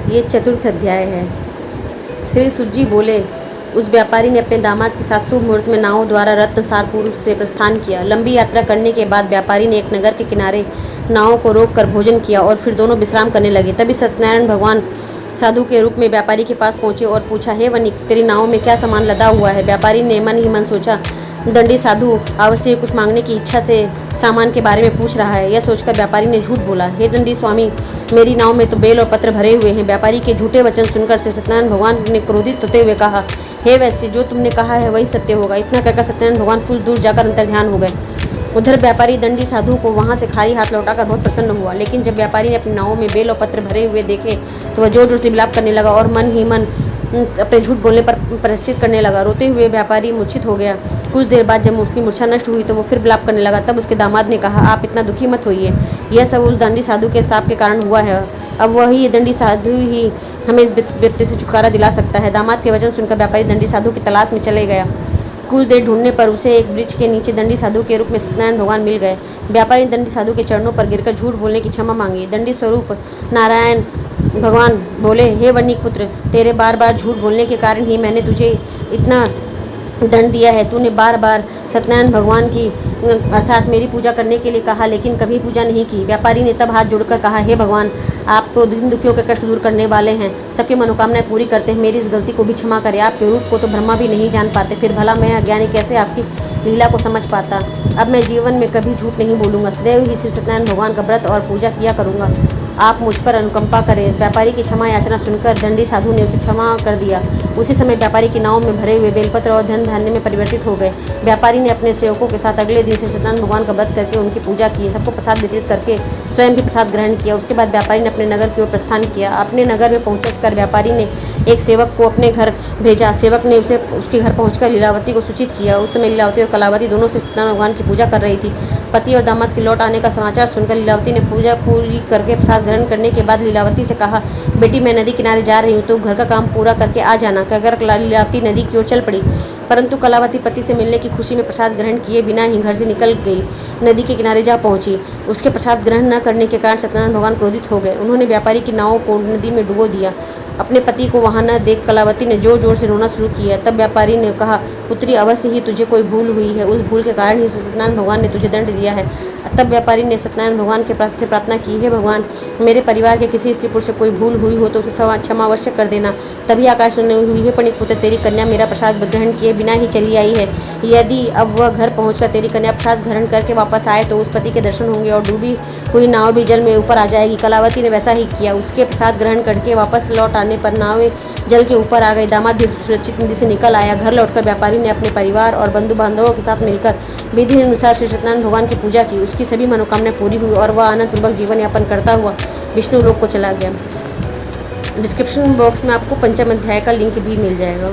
ये चतुर्थ अध्याय है। श्री सुजी बोले, उस व्यापारी ने अपने दामाद के साथ शुभ मुहूर्त में नावों द्वारा रत्नसारपुर से प्रस्थान किया। लंबी यात्रा करने के बाद व्यापारी ने एक नगर के किनारे नावों को रोककर भोजन किया और फिर दोनों विश्राम करने लगे। तभी सत्यनारायण भगवान साधु के रूप में व्यापारी के पास पहुंचे और पूछा, हे वनिक, तेरी नाव में क्या सामान लदा हुआ है? व्यापारी ने मन ही मन सोचा, दंडी साधु अवश्य कुछ मांगने की इच्छा से सामान के बारे में पूछ रहा है। यह सोचकर व्यापारी ने झूठ बोला, हे दंडी स्वामी, मेरी नाव में तो बेल और पत्र भरे हुए हैं। व्यापारी के झूठे वचन सुनकर से सत्यनारायण भगवान ने क्रोधित होते हुए कहा, हे वैश्य, जो तुमने कहा है वही सत्य होगा। इतना कहकर सत्यनारायण भगवान कुछ दूर जाकर अंतर्ध्यान हो गए। उधर व्यापारी दंडी साधु को वहां से खाली हाथ लौटाकर बहुत प्रसन्न हुआ। लेकिन जब व्यापारी ने अपनी नावों में बेल और पत्र भरे हुए देखे तो वह जोर जोर से विलाप करने लगा और मन ही मन अपने झूठ बोलने पर प्रायश्चित करने लगा। रोते हुए व्यापारी मूर्छित हो गया। कुछ देर बाद जब उसकी मूर्छा नष्ट हुई तो वो फिर विलाप करने लगा। तब उसके दामाद ने कहा, आप इतना दुखी मत होइए, यह सब उस दंडी साधु के शाप के कारण हुआ है। अब वही दंडी साधु ही हमें इस विपत्ति से छुटकारा दिला सकता है। दामाद के वचन सुनकर व्यापारी दंडी साधु की तलाश में चले गया। कुछ देर ढूंढने पर उसे एक वृक्ष के नीचे दंडी साधु के रूप में सत्यनारायण भगवान मिल गए। व्यापारी ने दंडी साधु के चरणों पर गिरकर झूठ बोलने की क्षमा मांगी। दंडी स्वरूप नारायण भगवान बोले, हे वनिक पुत्र, तेरे बार बार झूठ बोलने के कारण ही मैंने तुझे इतना दंड दिया है। तूने बार बार सत्यनारायण भगवान की अर्थात मेरी पूजा करने के लिए कहा, लेकिन कभी पूजा नहीं की। व्यापारी ने तब हाथ जोड़कर कहा, हे भगवान, आप तो दीन दुखियों के कष्ट दूर करने वाले हैं, सबकी मनोकामनाएं पूरी करते हैं। मेरी इस गलती को भी क्षमा करें। आपके रूप को तो ब्रह्मा भी नहीं जान पाते, फिर भला मैं अज्ञानी कैसे आपकी लीला को समझ पाता। अब मैं जीवन में कभी झूठ नहीं बोलूँगा, सदैव ही श्री सत्यनारायण भगवान का व्रत और पूजा किया करूँगा। आप मुझ पर अनुकंपा करें। व्यापारी की क्षमा याचना सुनकर दंडी साधु ने उसे क्षमा कर दिया। उसी समय व्यापारी की नाव में भरे हुए बेलपत्र और धन धान्य में परिवर्तित हो गए। व्यापारी ने अपने सेवकों के साथ अगले दिन से सत्यनारायण भगवान का व्रत करके उनकी पूजा की, सबको प्रसाद वितरित करके स्वयं भी प्रसाद ग्रहण किया। उसके बाद व्यापारी ने अपने नगर की ओर प्रस्थान किया। अपने नगर में पहुंचकर व्यापारी ने एक सेवक को अपने घर भेजा। सेवक ने उसे उसके घर पहुंचकर लीलावती को सूचित किया। उस समय लीलावती और कलावती दोनों से सत्यनारायण भगवान की पूजा कर रही थी। पति और दामाद के लौट आने का समाचार सुनकर लीलावती ने पूजा पूरी करके प्रसाद ग्रहण करने के बाद लीलावती से कहा, बेटी, मैं नदी किनारे जा रही हूँ, तो घर का काम पूरा करके आ जाना। कहकर लीलावती नदी की ओर चल पड़ी। परंतु कलावती पति से मिलने की खुशी में प्रसाद ग्रहण किए बिना ही घर से निकल गई। नदी के किनारे जा पहुंची। उसके प्रसाद ग्रहण न करने के कारण सत्यनारायण भगवान क्रोधित हो गए। उन्होंने व्यापारी की नाव को नदी में डुबो दिया। अपने पति को वहां न देख कलावती ने जोर जोर से रोना शुरू किया। तब व्यापारी ने कहा, पुत्री, अवश्य ही तुझे कोई भूल हुई है, उस भूल के कारण ही सत्यनारायण भगवान ने तुझे दंड दिया है। तब व्यापारी ने सत्यनारायण भगवान के से प्रार्थना की, हे भगवान, मेरे परिवार के किसी स्त्री पुरुष से कोई भूल हुई हो तो उसे क्षमा अवश्य कर देना। तभी आकाश सुनने हुई, हे पणिक पुत्र, तेरी कन्या मेरा प्रसाद ग्रहण किए बिना ही चली आई है। यदि अब वह घर पहुंचकर तेरी कन्या प्रसाद ग्रहण करके वापस आए तो उस पति के दर्शन होंगे और डूबी हुई नाव भी जल में ऊपर आ जाएगी। कलावती ने वैसा ही किया। उसके प्रसाद ग्रहण करके वापस लौट आने पर नावें जल के ऊपर आ गई। दामाद भी सुरक्षित नदी से निकल आया। घर लौटकर व्यापारी ने अपने परिवार और बंधु बांधवों के साथ मिलकर विधि अनुसार श्री सत्यनारायण भगवान की पूजा की। उसकी सभी मनोकामनाएं पूरी हुई और वह आनंदपूर्वक जीवन यापन करता हुआ विष्णु लोक को चला गया। डिस्क्रिप्शन बॉक्स में आपको पंचम अध्याय का लिंक भी मिल जाएगा।